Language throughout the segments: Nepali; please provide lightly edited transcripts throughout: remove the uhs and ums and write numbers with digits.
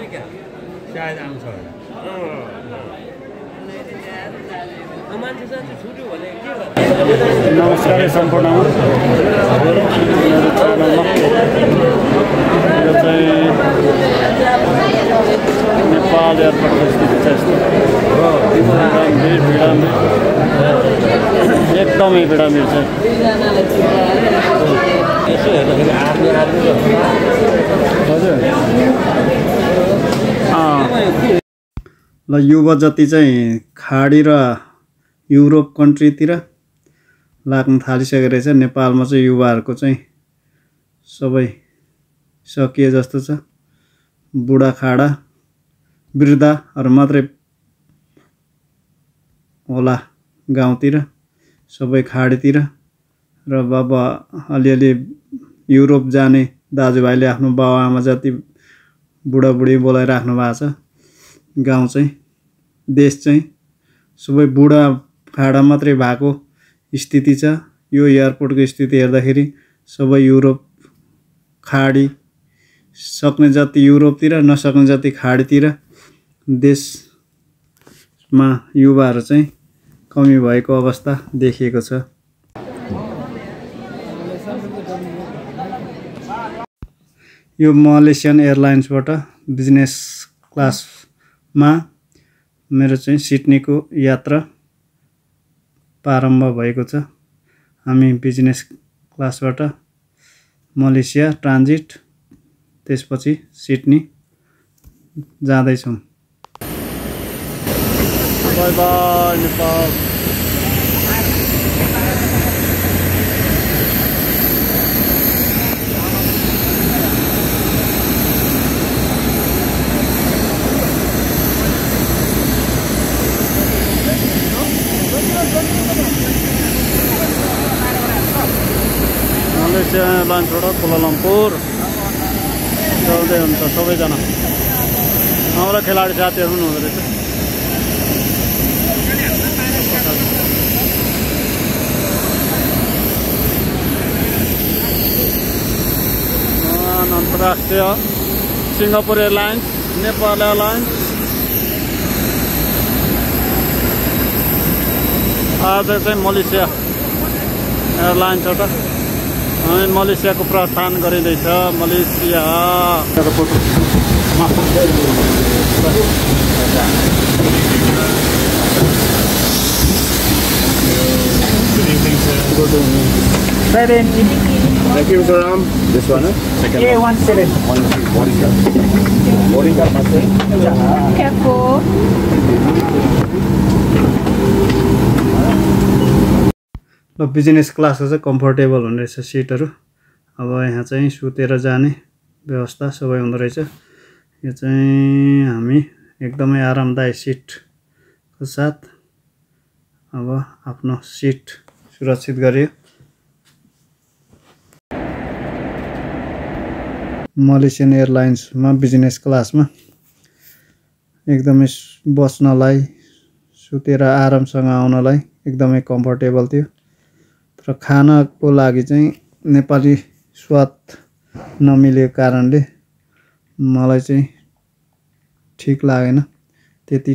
क्या सायद आउँछ होला नमस्कार सम्पूर्णमा नेपाल एयरपोर्टको स्थिति चाहिँ एकदमै भिडाभिड छ हजुर ल युवा जति चाहिँ खाडी र युरोप कन्ट्रीतिर लाग्न थालिसकेको रहेछ नेपालमा चाहिँ युवाहरूको चाहिँ सबै सकिए जस्तो छ बुढाखाडा वृद्धहरू मात्रै होला गाउँतिर सबै खाडीतिर र बाबा अलिअलि युरोप जाने दाजुभाइले आफ्नो बाबुआमा जति बुढाबुढी बोलाइराख्नु भएको छ गाउँ चाहिँ देश चाहिँ सबै बुढाखाडा मात्रै भएको स्थिति छ यो एयरपोर्टको स्थिति हेर्दाखेरि सबै युरोप खाडी सक्ने जति युरोपतिर नसक्ने जति खाडीतिर देशमा युवाहरू चाहिँ कमी भएको अवस्था देखिएको छ यो मलेसियन एयरलाइन्सबाट बिजनेस क्लासमा मेरो चाहिँ सिडनीको यात्रा प्रारम्भ भएको छ हामी बिजनेस क्लासबाट मलेसिया ट्रान्जिट त्यसपछि सिडनी जाँदैछौँ बाई बाई नेपाल मलेसिया एयरलाइन्सबाट कुलालम्पुर जाँदै हुन्छ सबैजना हाम्रा खेलाडी साथीहरू पनि हुँदो रहेछ अन्तर्राष्ट्रिय सिङ्गापुर एयरलाइन्स नेपाल एयरलाइन्स आज चाहिँ मलेसिया एयरलाइन्सबाट हामी मलेसियाको प्रस्थान गरिँदैछ Malaysia Thank you, Mr. Ram. This one, second A17. Boarding card, master. Careful. ल बिजनेस क्लासको चाहिँ कम्फर्टेबल हुने रहेछ सिटहरू अब यहाँ चाहिँ सुतेर जाने व्यवस्था सबै हुँदो रहेछ यो चाहिँ हामी एकदमै आरामदायी सिटको साथ अब आफ्नो सिट सुरक्षित गरियो मलेसियन एयरलाइन्समा बिजनेस क्लासमा एकदमै बस्नलाई सुतेर आरामसँग आउनलाई एकदमै कम्फर्टेबल थियो तर खानाको लागि चाहिँ नेपाली स्वाद नमिलेको कारणले मलाई चाहिँ ठिक लागेन त्यति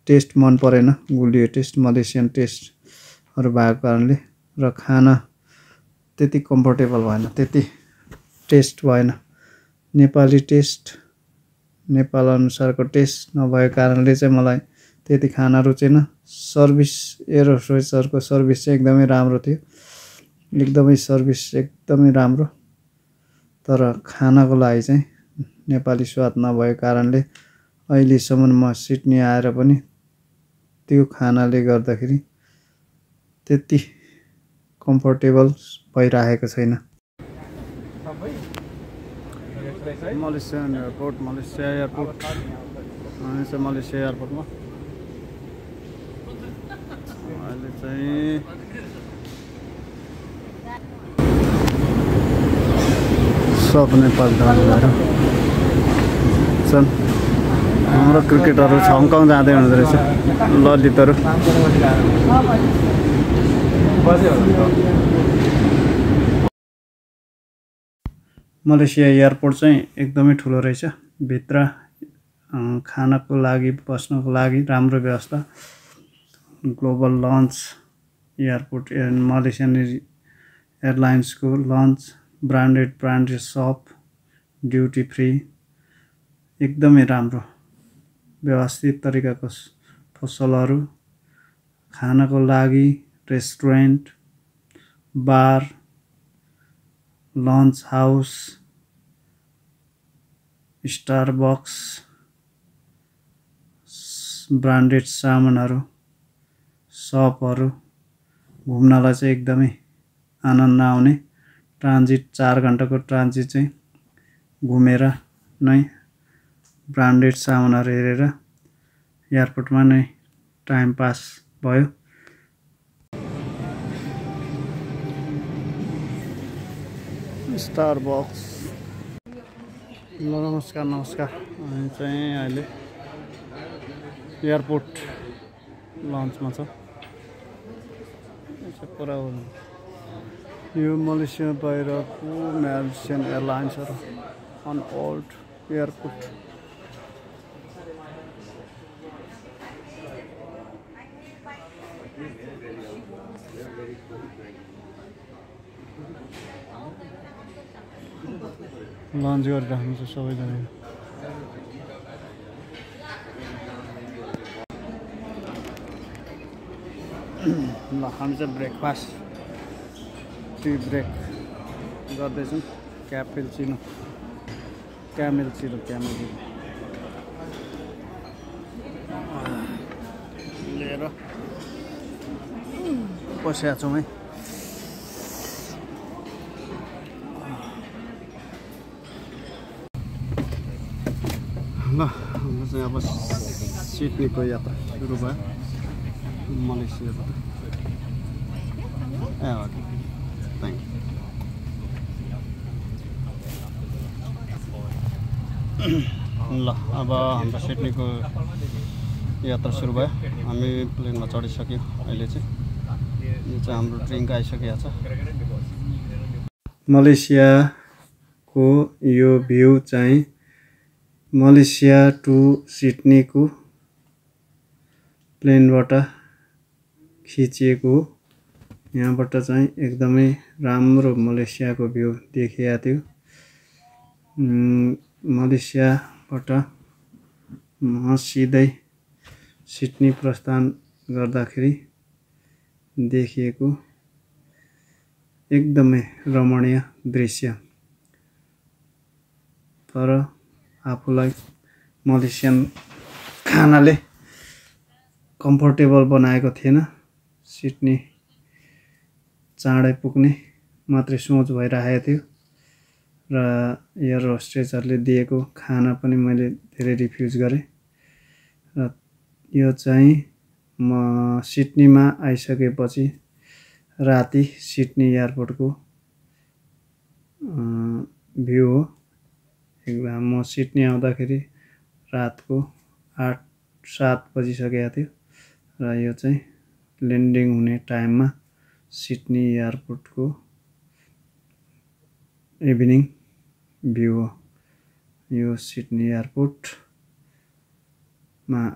टेस्ट मन परेन गुलियो टेस्ट मलेसियन टेस्टहरू भएको कारणले र खाना त्यति कम्फर्टेबल भएन त्यति टेस्ट भएन नेपाली टेस्ट नेपाल अनुसारको टेस्ट नभएको कारणले चाहिँ मलाई त्यति खाना रुचेन सर्भिस एयर होस्टेसहरुको सर्भिस चाहिँ एकदमै राम्रो थियो एकदमै सर्भिस एकदमै राम्रो तर खानाको लागि चाहिँ नेपाली स्वाद नभएको कारणले अहिलेसम्म म सिडनी आएर पनि त्यो खानाले गर्दाखेरि त्यति कम्फर्टेबल भइरहेको छैन मलेसिया एयरपोर्ट मलेसिया एयरपोर्टमा अहिले चाहिँ सब नेपाल दाजुभाइहरू छन् हाम्रो क्रिकेटरहरू हङकङ जाँदै हुँदो रहेछ ललितहरू मलेसिया एयरपोर्ट चाहिँ एकदमै ठुलो रहेछ भित्र खानको लागि बस्नको लागि राम्रो व्यवस्था ग्लोबल लन्च एयरपोर्ट मलेसियन एयरलाइन्सको lounge branded shop duty free एकदमै राम्रो व्यवस्थित तरिकाको पसलहरू खानको लागि restaurant bar lounge house Starbucks branded सामानहरू सपहरू घुम्नलाई चाहिँ एकदमै आनन्द आउने ट्रान्जिट 4 घण्टाको ट्रान्जिट चाहिँ घुमेर नै ब्रान्डेड सामानहरू हेरेर एयरपोर्टमा नै टाइम पास भयो। स्टारबक्स नमस्कार हामी चाहिँ अहिले एयरपोर्ट लन्चमा छ। पुरा यो मलेसिया बाहिरको मलेसियन एयरलाइन्सहरू अन ओल्ड एयरपोर्ट लन्च गरिराख्नु छ सबैजना। ल हामी चाहिँ ब्रेकफास्ट टी ब्रेक गर्दैछौँ। क्यामेल लिएर बसेका छौँ है। ल हाम्रो चाहिँ अब सिडनीको यात्रा सुरु भयो मलेसियाबाट। Thank you. ल अब हाम्रो सिडनीको यात्रा सुरु भयो। हामी प्लेनमा चढिसक्यो। अहिले चाहिँ यो चाहिँ हाम्रो ड्रिङ्क आइसकेको छ। मलेसियाको यो भ्यू चाहिँ मलेसिया टु सिडनीको प्लेनबाट खिचिएको हो। यहाँबाट चाहिँ एकदमै राम्रो मलेसियाको भ्यू देखिएको थियो। मलेसियाबाट म सिधै सिडनी प्रस्थान गर्दाखेरि देखिएको एकदमै रमणीय दृश्य। तर आफूलाई मलेसियन खानाले कम्फर्टेबल बनाएको थिएन। सिडनी चाँडै पुग्ने मात्रै सोच भइरहेको थियो र एयर होस्टेसहरूले दिएको खाना पनि मैले धेरै रिफ्युज गरेँ। र यो चाहिँ म सिडनीमा आइसकेपछि राति सिडनी एयरपोर्टको भ्यू हो। म सिडनी आउँदाखेरि रातको 8-7 बजिसकेको थियो र यो चाहिँ ल्यान्डिङ हुने टाइममा सिडनी एयरपोर्टको इभिनिङ भ्यू हो। यो सिडनी एयरपोर्टमा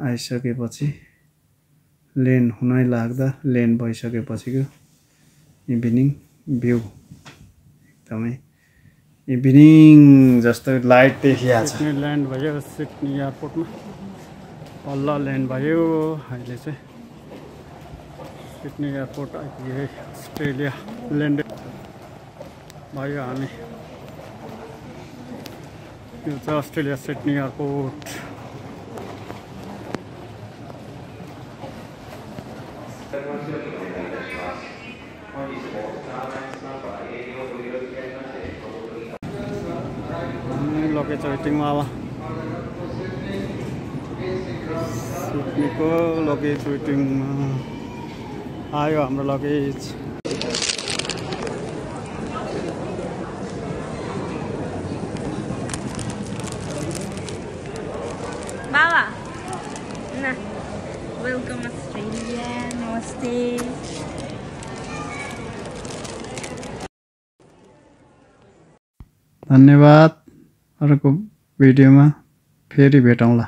आइसकेपछि ल्यान्ड हुनै लाग्दा ल्यान्ड भइसकेपछिको इभिनिङ भ्यू एकदमै इभिनिङ जस्तो लाइट देखिएको छ। सिडनी ल्यान्ड भयो सिडनी एयरपोर्टमा बल्ल ल्यान्ड भयो। अहिले चाहिँ सिडनी एयरपोर्ट आइपुग्यो। अस्ट्रेलिया ल्यान्ड भयो हामी। यो चाहिँ अस्ट्रेलिया सिडनी एयरपोर्ट। लगेज वेटिङमा अब सिडनीको लगेज वेटिङमा आयो हाम्रो luggage. Bala, nah, welcome Australia, namaste. धन्यवाद। अर्को भिडियोमा फेरि भेटौँला।